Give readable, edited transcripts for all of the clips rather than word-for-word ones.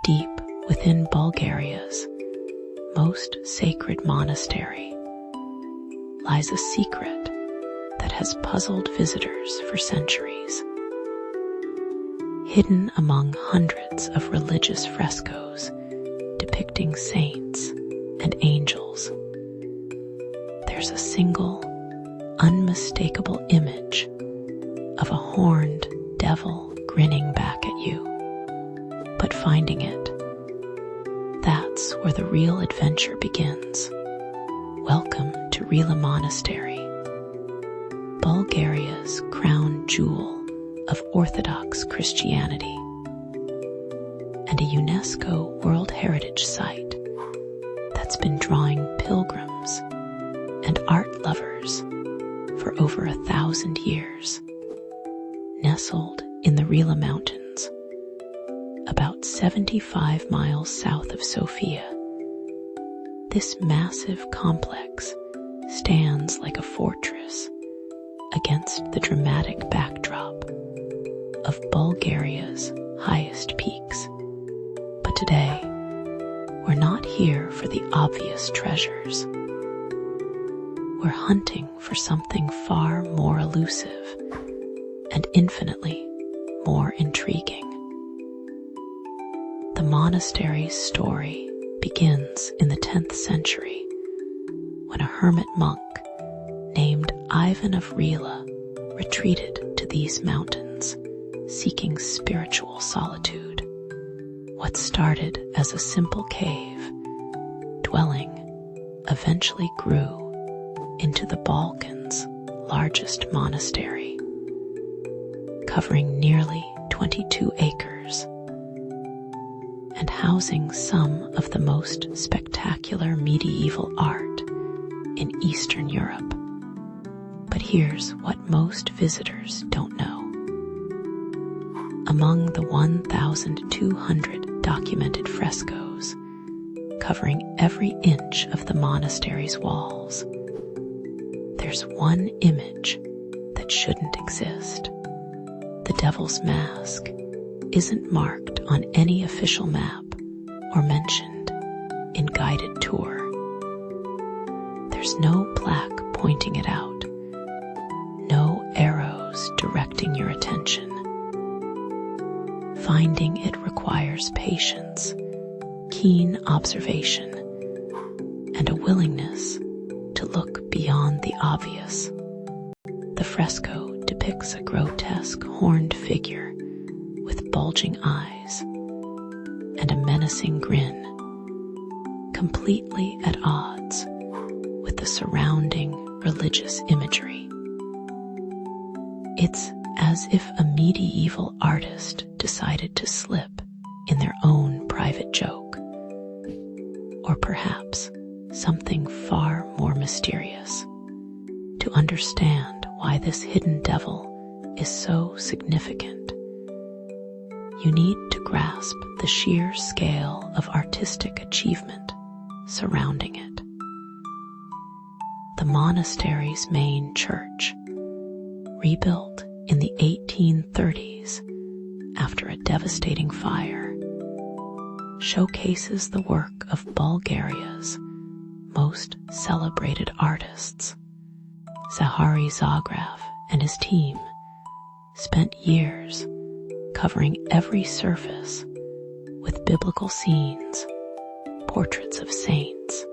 Deep within Bulgaria's most sacred monastery lies a secret that has puzzled visitors for centuries. Hidden among hundreds of religious frescoes depicting saints and angels, there's a single, unmistakable image of a horned devil grinning back at you. But finding it, that's where the real adventure begins. Welcome to Rila Monastery, Bulgaria's crown jewel of Orthodox Christianity, and a UNESCO World Heritage site that's been drawing pilgrims and art lovers for over 1,000 years. Nestled in the Rila Mountains, about 75 miles south of Sofia, this massive complex stands like a fortress against the dramatic backdrop of Bulgaria's highest peaks. But today, we're not here for the obvious treasures. We're hunting for something far more elusive and infinitely more intriguing. The monastery's story begins in the 10th century when a hermit monk named Ivan of Rila retreated to these mountains seeking spiritual solitude. What started as a simple cave dwelling eventually grew into the Balkans' largest monastery, covering nearly 22 acres and housing some of the most spectacular medieval art in Eastern Europe. But here's what most visitors don't know. Among the 1,200 documented frescoes covering every inch of the monastery's walls, there's one image that shouldn't exist. The Devil's Mask isn't marked on any official map or mentioned in guided tour. There's no plaque pointing it out, no arrows directing your attention. Finding it requires patience, keen observation, and a willingness to look beyond the obvious. The fresco depicts a grotesque horned figure with bulging eyes and a menacing grin, completely at odds with the surrounding religious imagery. It's as if a medieval artist decided to slip in their own private joke, or perhaps something far more mysterious. To understand why this hidden devil is so significant, you need to grasp the sheer scale of artistic achievement surrounding it. The monastery's main church, rebuilt in the 1830s after a devastating fire, showcases the work of Bulgaria's most celebrated artists. Zahari and his team spent years covering every surface with biblical scenes, portraits of saints,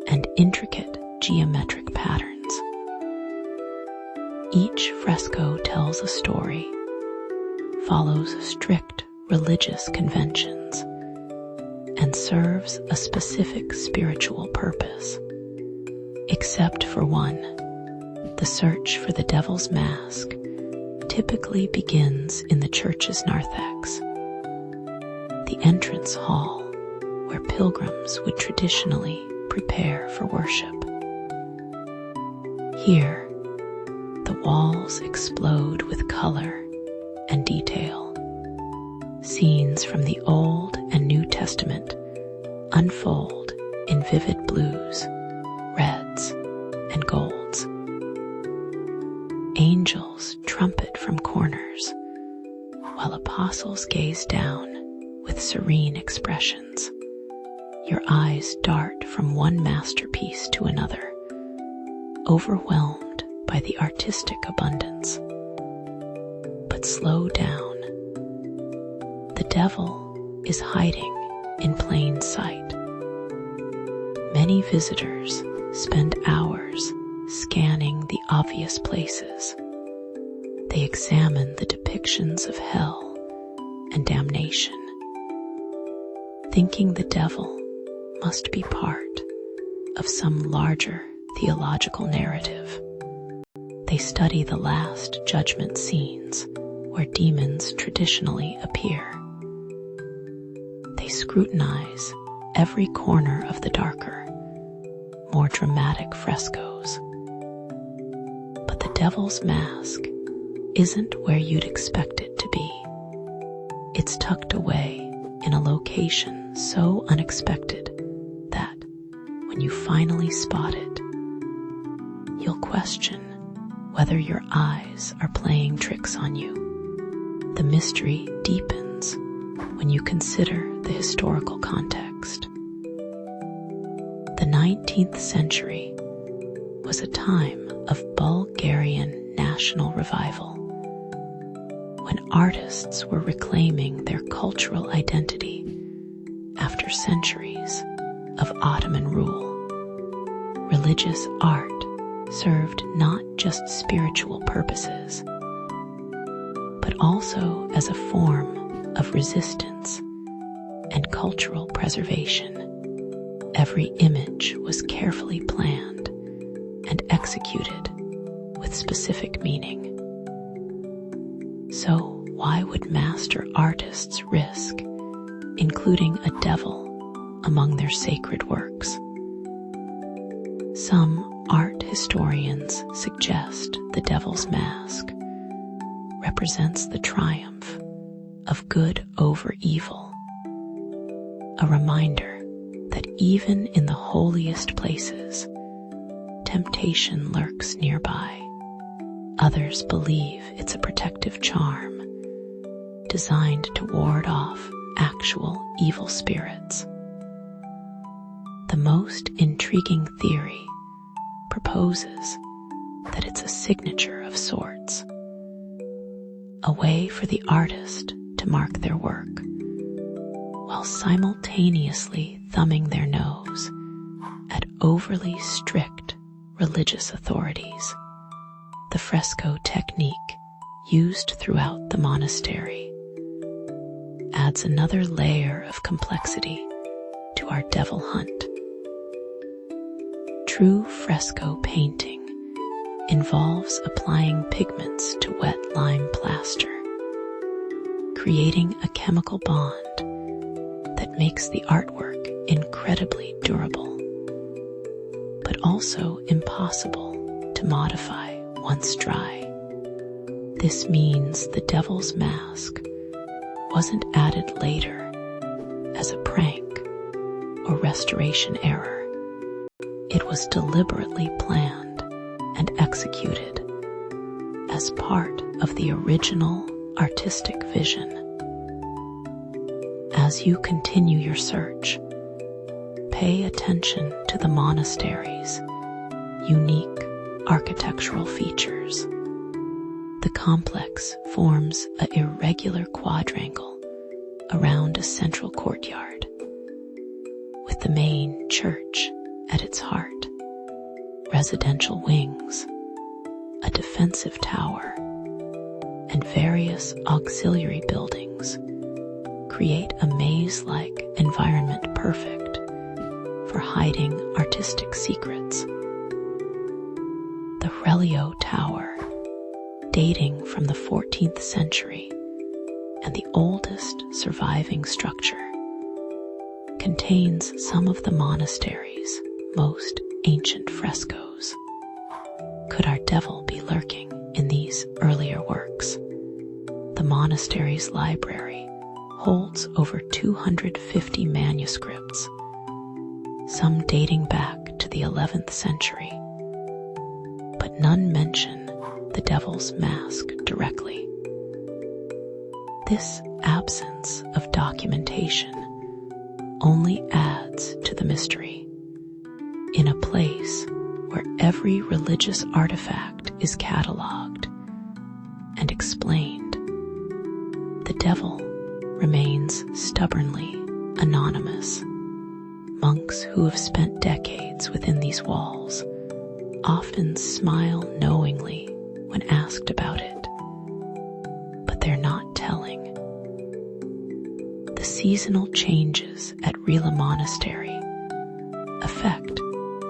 and intricate geometric patterns. Each fresco tells a story, follows strict religious conventions, and serves a specific spiritual purpose. Except for one, the search for the Devil's Mask typically begins in the church's narthex, the entrance hall where pilgrims would traditionally prepare for worship. Here, the walls explode with color and detail. Scenes from the Old and New Testament unfold in vivid blues, reds, and golds. Angels trumpet from corners, while apostles gaze down with with serene expressions. Your eyes dart from one masterpiece to another, overwhelmed by the artistic abundance. But slow down. The devil is hiding in plain sight. Many visitors spend hours scanning the obvious places. They examine the depictions of hell and damnation, thinking the devil must be part of some larger theological narrative. They study the Last Judgment scenes where demons traditionally appear. They scrutinize every corner of the darker, more dramatic frescoes. But the devil's mask isn't where you'd expect it to be. It's tucked away in a location so unexpected that when you finally spot it, you'll question whether your eyes are playing tricks on you. The mystery deepens when you consider the historical context. The 19th century was a time of Bulgarian national revival, when artists were reclaiming their cultural identity after centuries of Ottoman rule. Religious art served not just spiritual purposes, but also as a form of resistance and cultural preservation. Every image was carefully planned and executed with specific meaning. So why would master artists risk including a devil among their sacred works? Some art historians suggest the devil's mask represents the triumph of good over evil, a reminder that even in the holiest places, temptation lurks nearby. Others believe it's a protective charm designed to ward off actual evil spirits. The most intriguing theory proposes that it's a signature of sorts, a way for the artist to mark their work, while simultaneously thumbing their nose at overly strict religious authorities. The fresco technique used throughout the monastery adds another layer of complexity to our devil hunt. True fresco painting involves applying pigments to wet lime plaster, creating a chemical bond that makes the artwork incredibly durable, but also impossible to modify once dry. This means the devil's mask wasn't added later as a prank or restoration error. It was deliberately planned and executed as part of the original artistic vision. As you continue your search, pay attention to the monastery's unique architectural features. The complex forms an irregular quadrangle around a central courtyard, with the main church at its heart, residential wings, a defensive tower, and various auxiliary buildings create a maze-like environment perfect for hiding artistic secrets. The Rila Tower, dating from the 14th century and the oldest surviving structure, contains some of the monastery's most ancient frescoes. Could our devil be lurking in these earlier works? The monastery's library holds over 250 manuscripts, some dating back to the 11th century, but none mention the devil's mask directly. This absence of documentation only adds to the mystery. In a place where every religious artifact is catalogued and explained, the devil remains stubbornly anonymous. Monks who have spent decades within these walls often smile knowingly when asked about it, but they're not telling. The seasonal changes at Rila Monastery affect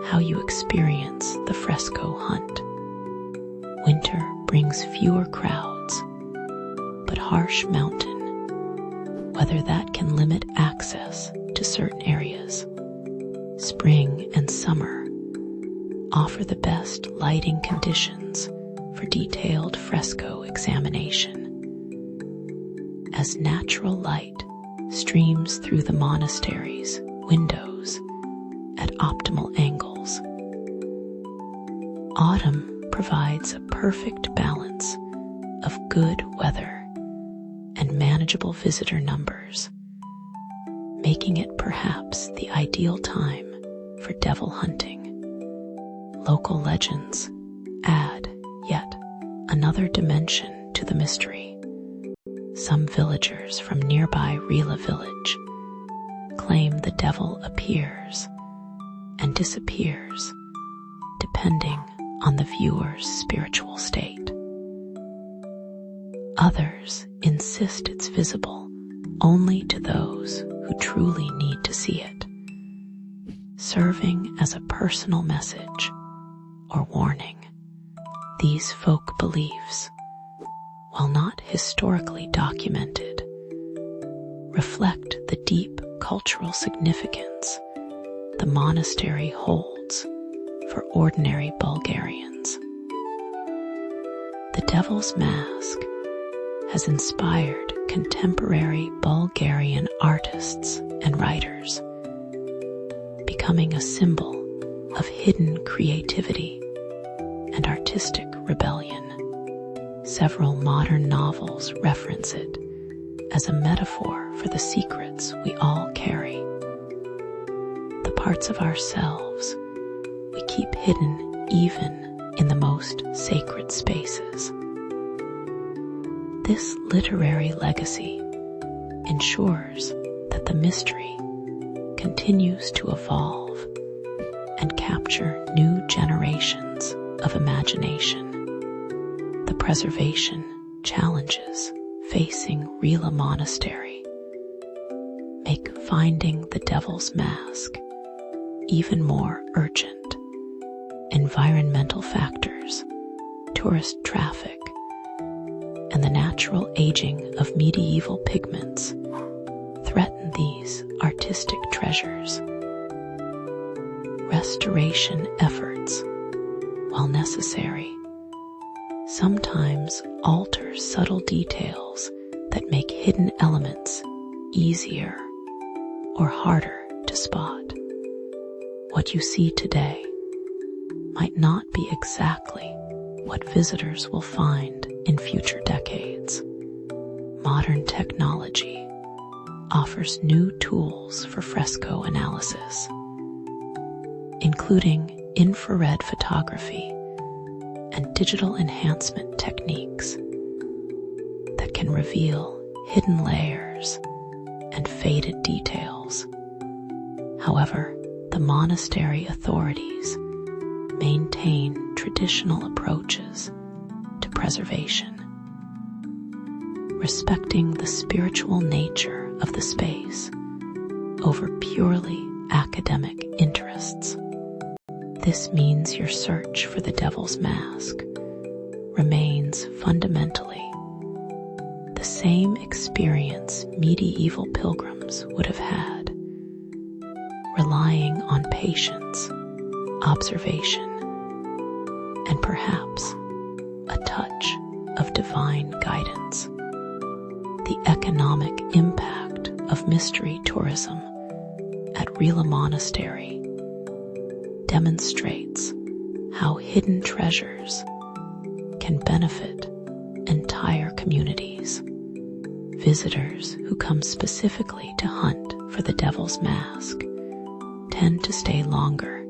how you experience the fresco hunt. Winter brings fewer crowds, but harsh mountain weather that can limit access to certain areas. Spring and summer offer the best lighting conditions for detailed fresco examination. As natural light streams through the monastery's windows at optimal angles, autumn provides a perfect balance of good weather and manageable visitor numbers, making it perhaps the ideal time for devil hunting. Local legends add yet another dimension to the mystery. Some villagers from nearby Rila village claim the devil appears and disappears depending on the viewer's spiritual state. Others insist it's visible only to those who truly need to see it, serving as a personal message or warning. These folk beliefs, while not historically documented, reflect the deep cultural significance the monastery holds for ordinary Bulgarians. The Devil's Mask has inspired contemporary Bulgarian artists and writers, becoming a symbol of hidden creativity and artistic rebellion. Several modern novels reference it as a metaphor for the secrets we all carry, the parts of ourselves we keep hidden even in the most sacred spaces. This literary legacy ensures that the mystery continues to evolve and capture new generations of imagination. The preservation challenges facing Rila Monastery make finding the Devil's Mask even more urgent. Environmental factors, tourist traffic, and the natural aging of medieval pigments threaten these artistic treasures. Restoration efforts, while necessary, sometimes alter subtle details that make hidden elements easier or harder to spot. What you see today might not be exactly what visitors will find in future decades. Modern technology offers new tools for fresco analysis, including infrared photography and digital enhancement techniques that can reveal hidden layers and faded details. However, the monastery authorities maintain traditional approaches to preservation, respecting the spiritual nature of the space over purely academic interests. This means your search for the Devil's Mask remains fundamentally the same experience medieval pilgrims would have had, relying on patience, observation, and perhaps a touch of divine guidance. The economic impact of mystery tourism at Rila Monastery demonstrates how hidden treasures can benefit entire communities. Visitors who come specifically to hunt for the devil's mask tend to stay longer,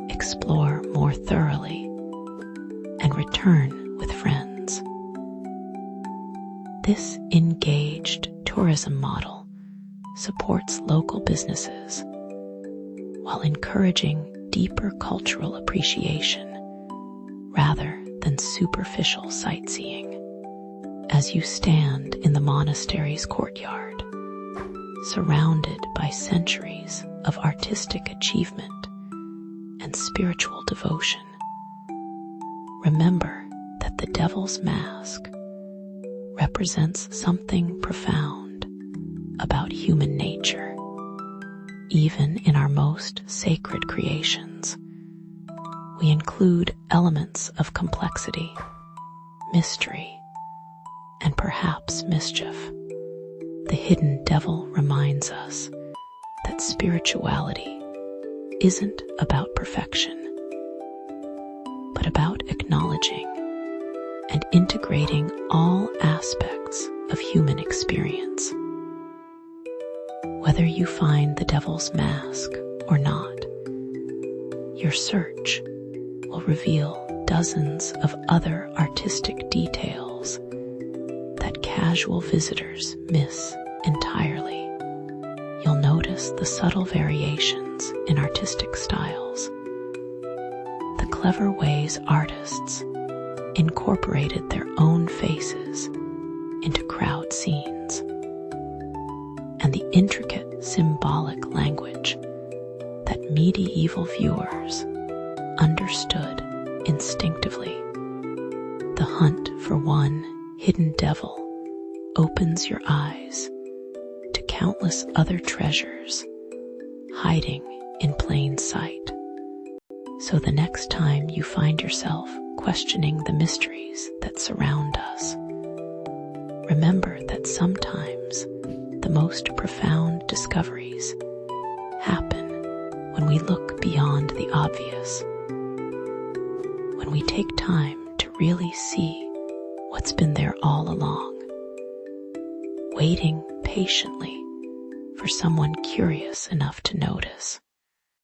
explore more thoroughly, and return with friends. This engaged tourism model supports local businesses while encouraging deeper cultural appreciation rather than superficial sightseeing. As you stand in the monastery's courtyard, surrounded by centuries of artistic achievement and spiritual devotion, remember that the devil's mask represents something profound about human nature. Even in our most sacred creations, we include elements of complexity, mystery, and perhaps mischief. The hidden devil reminds us that spirituality isn't about perfection, but about acknowledging and integrating all aspects of human experience. Whether you find the devil's mask or not, your search will reveal dozens of other artistic details that casual visitors miss entirely. You'll notice the subtle variations in artistic styles, the clever ways artists incorporated their own faces into crowd scenes, and the intricate symbolic language that medieval viewers understood instinctively. The hunt for one hidden devil opens your eyes to countless other treasures hiding in plain sight. So the next time you find yourself questioning the mysteries that surround us, remember that sometimes the most profound discoveries happen when we look beyond the obvious, when we take time to really see what's been there all along, waiting patiently for someone curious enough to notice.